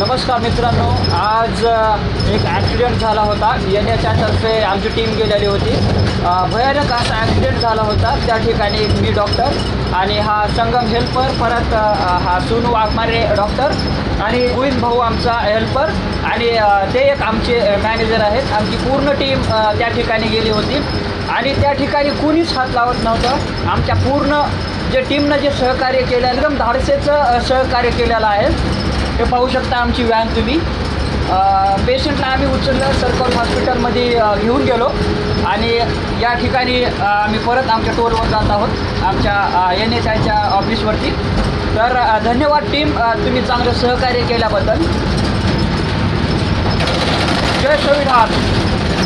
नमस्कार मित्रांनो, आज एक ॲक्सिडेंट झाला होता. NHतर्फे आमची टीम गेलेली होती. भयानक असा ॲक्सिडेंट झाला होता. त्या ठिकाणी मी डॉक्टर आणि हा संगम हेल्पर, परत हा सोनू वाघमारे डॉक्टर आणि गोविंद भाऊ आमचा हेल्पर आणि ते एक आमचे मॅनेजर आहेत. आमची पूर्ण टीम त्या ठिकाणी गेली होती आणि त्या ठिकाणी कुणीच हात लावत नव्हतं. आमच्या पूर्ण जे टीमनं जे सहकार्य केलं, एकदम धाडसेचं सहकार्य केलेलं आहे. हे पाहू शकता आमची व्हॅन तुम्ही. पेशंटला आम्ही उचललं, सर्कल हॉस्पिटलमध्ये घेऊन गेलो आणि या ठिकाणी आम्ही परत आमच्या टोलवर जात आहोत, आमच्या NHच्या ऑफिसवरती. तर धन्यवाद टीम, तुम्ही चांगलं सहकार्य केल्याबद्दल. जय संविधान.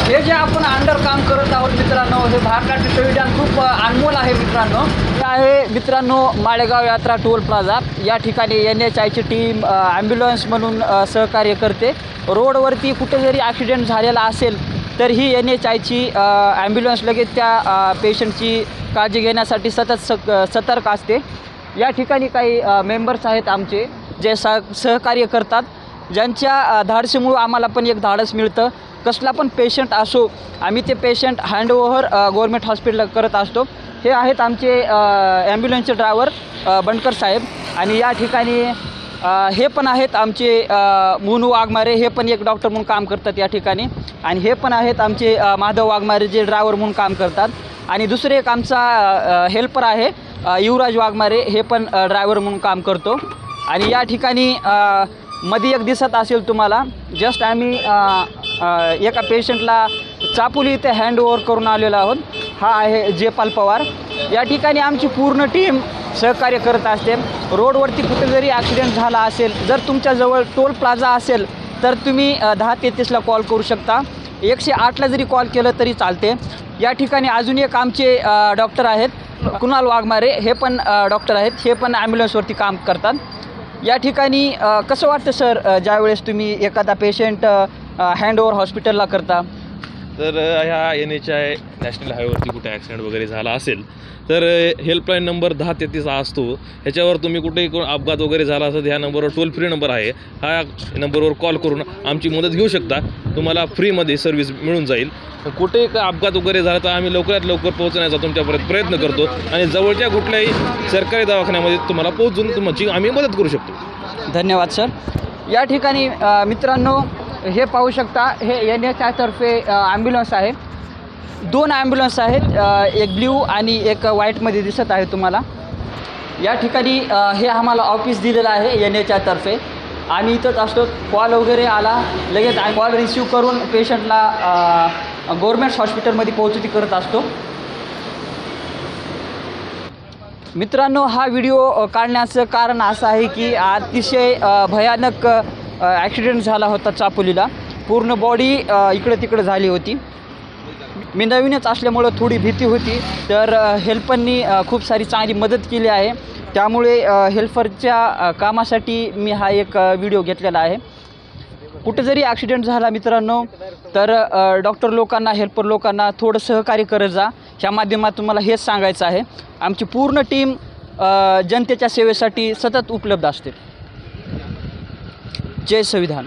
हे जे आपण अंडर काम करत आहोत मित्रांनो, हे भारताचे संविधान खूप अनमोल आहे मित्रांनो. हे आहे मित्रांनो माळेगाव यात्रा टोल प्लाझा. या ठिकाणी NHची टीम ॲम्ब्युलन्स म्हणून सहकार्य करते. रोडवरती कुठे जरी ॲक्सिडेंट झालेला असेल तर ही NHची ॲम्ब्युलन्स लगेच त्या पेशंटची काळजी घेण्यासाठी सतर्क असते. या ठिकाणी काही मेंबर्स आहेत आमचे जे सहकार्य करतात, ज्यांच्या धाडसीमुळं आम्हाला पण एक धाडस मिळतं. कसला पण पेशंट असो, आम्ही ते पेशंट हँडओव्हर गव्हर्मेंट हॉस्पिटलला करत असतो. हे आहेत आमचे ॲम्ब्युलन्सचे ड्रायव्हर बनकर साहेब आणि या ठिकाणी हे पण आहेत आमचे मोनू वाघमारे, हे पण एक डॉक्टर म्हणून काम करतात या ठिकाणी. आणि हे पण आहेत आमचे माधव वाघमारे, जे ड्रायव्हर म्हणून काम करतात. आणि दुसरे एक आमचा हेल्पर आहे युवराज वाघमारे, हे पण ड्रायव्हर म्हणून काम करतो. आणि या ठिकाणी मध्ये एक दिसत असेल तुम्हाला, जस्ट आम्ही एका पेशंटला चापोली इथे हँडओव्हर करून आलेलो आहोत. हा आहे जयपाल पवार. या ठिकाणी आमची पूर्ण टीम सहकार्य करत असते. रोडवरती कुठे जरी ॲक्सिडेंट झाला असेल, जर तुमच्याजवळ टोल प्लाझा असेल तर तुम्ही 1033ला कॉल करू शकता. 108ला जरी कॉल केलं तरी चालते. या ठिकाणी अजून एक आमचे डॉक्टर आहेत कुणाल वाघमारे, हे पण डॉक्टर आहेत, हे पण ॲम्ब्युलन्सवरती काम करतात. या ठिकाणी कसं वाटतं सर, ज्यावेळेस तुम्ही एखादा पेशंट हँडओव्हर हॉस्पिटलला करता? तर ह्या NHI नॅशनल हायवेवरती कुठे ॲक्सिडेंट वगैरे झाला असेल तर हेल्पलाईन नंबर 1033 असतो. ह्याच्यावर तुम्ही कुठेही अपघात वगैरे झाला असेल, ह्या नंबरवर टोल फ्री नंबर आहे, ह्या नंबरवर कॉल करून आमची मदत घेऊ शकता. तुम्हाला फ्रीमध्ये सर्व्हिस मिळून जाईल. कुठेही अपघात वगैरे झाला तर आम्ही लवकरात लवकर पोहोचण्याचा तुमच्यापर्यंत प्रयत्न करतो आणि जवळच्या कुठल्याही सरकारी दवाखान्यामध्ये तुम्हाला पोहोचून तुमची आम्ही मदत करू शकतो. धन्यवाद सर. या ठिकाणी मित्रांनो हे पाहू शकता, हे NHतर्फे ॲम्ब्युलन्स आहे. 2 ॲम्ब्युलन्स आहेत, एक ब्ल्यू आणि एक व्हाईटमध्ये दिसत आहे तुम्हाला. या ठिकाणी हे आम्हाला ऑफिस दिलेलं आहे NHतर्फे. आम्ही इथंच असतो. कॉल वगैरे आला लगेच कॉल रिसिव्ह करून पेशंटला गव्हर्मेंट हॉस्पिटलमध्ये पोहोचती करत असतो. मित्रांनो, हा व्हिडिओ काढण्याचं कारण असं आहे की अतिशय भयानक ॲक्सिडेंट झाला होता चापोलीला. पूर्ण बॉडी इकडे तिकडे झाली होती. मी नवीनच असल्यामुळं थोडी भीती होती, तर हेल्परनी खूप सारी चांगली मदत केली आहे. त्यामुळे हेल्परच्या कामासाठी मी हा एक व्हिडिओ घेतलेला आहे. कुठं जरी ॲक्सिडेंट झाला मित्रांनो तर डॉक्टर लोकांना, हेल्पर लोकांना थोडं सहकार्य करत जा. ह्या माध्यमात तुम्हाला हेच सांगायचं आहे. आमची पूर्ण टीम जनतेच्या सेवेसाठी सतत उपलब्ध असते. जय संविधान.